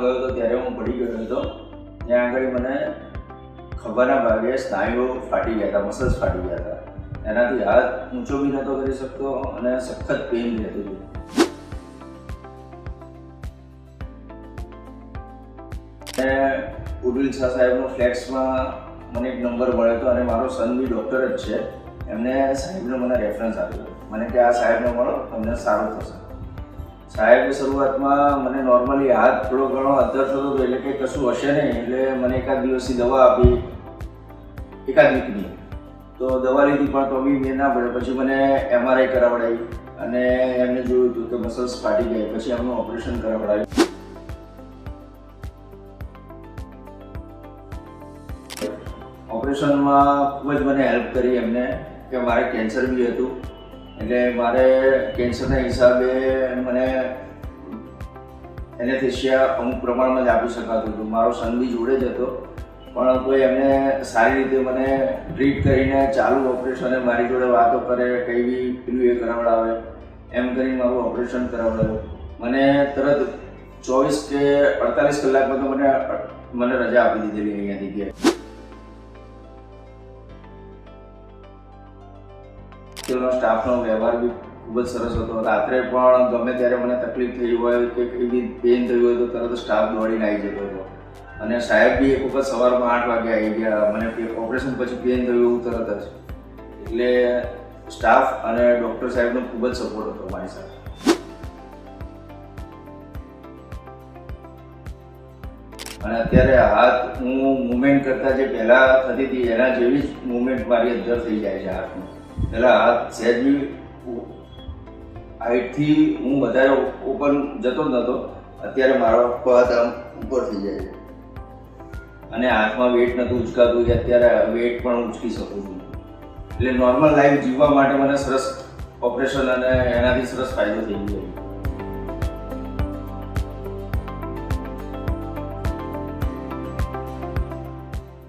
ગયો હતો ત્યારે હું પડી ગયો હતો. ત્યાં આગળ મને ખભાના ભાગે સ્નાયુઓ ફાટી ગયા હતા, મસલ્સ ફાટી ગયા હતા. એનાથી હાથ ઊંચો બી નહોતો કરી શકતો અને સખત પેઇન રહેતું હતું. અને ઉર્વિલ શાહ સાહેબનો ફ્લેક્સમાં મને એક નંબર મળ્યો હતો અને મારો સન બી ડૉક્ટર જ છે. એમને સાહેબનો મને રેફરન્સ આપ્યો, મને કે આ સાહેબને મળો, તમને સારું થશે. સાહેબે શરૂઆતમાં મને નોર્મલી હાથ થોડો ઘણો અદ્ધર થતો હતો, એટલે કે કશું હશે નહીં, એટલે મને એકાદ દિવસની દવા આપી, એકાદ વીકની. તો દવા લીધી પણ તો બી મેં ના પડ્યો. પછી મને MRI કરાવડાવી અને એમને જોયું હતું કે મસલ્સ ફાટી ગયા. પછી એમનું ઓપરેશન કરાવડાવ્યું. ઓપરેશનમાં ખૂબ જ મને હેલ્પ કરી એમને, કે મારે કેન્સર બી હતું, એટલે મારે કેન્સરના હિસાબે મને એનેસ્થેસિયા અમુક પ્રમાણમાં જ આપી શકાતું હતું. મારો સન બી જોડે જ હતો, પણ તો એમને સારી રીતે મને ટ્રીટ કરીને ચાલુ ઓપરેશન મારી જોડે વાતો કરે, કંઈ બી પેલું એ કરાવડાવે, એમ કરીને મારું ઓપરેશન કરાવડાવ્યું. મને તરત 24 કે 48 કલાકમાં તો મને રજા આપી દીધેલી અહીંયાથી ગયા. તેનો સ્ટાફનો વ્યવહાર બી ખૂબ જ સરસ હતો. રાત્રે પણ ગમે ત્યારે મને તકલીફ થઈ હોય કે કંઈ બી પેઇન થયું હોય તો તરત સ્ટાફ દોડીને આવી જતો હતો. અને સાહેબ બી એક વખત સવારમાં 8 વાગે આવી ગયા. મને ઓપરેશન પછી પેઇન થયું એવું તરત જ. એટલે સ્ટાફ અને ડૉક્ટર સાહેબનો ખૂબ જ સપોર્ટ હતો મારી સાથે. અને અત્યારે હાથ હું મૂવમેન્ટ કરતાં જે પહેલાં થતી હતી એના જેવી જ મૂવમેન્ટ મારી અંદર થઈ જાય છે હાથની. પહેલાં હાથ સહેજ બી હાઈટથી હું વધારે ઓપન જતો જ નહોતો. અત્યારે મારો હાથ આમ ઉપર થઈ જાય છે. અને હાથમાં વેટ નહોતું ઉંચકાતું, કે અત્યારે વેટ પણ ઉંચકી શકું છું. એટલે નોર્મલ લાઈફ જીવવા માટે મને સરસ ઓપરેશન અને એનાથી સરસ ફાયદો થઈ ગયો.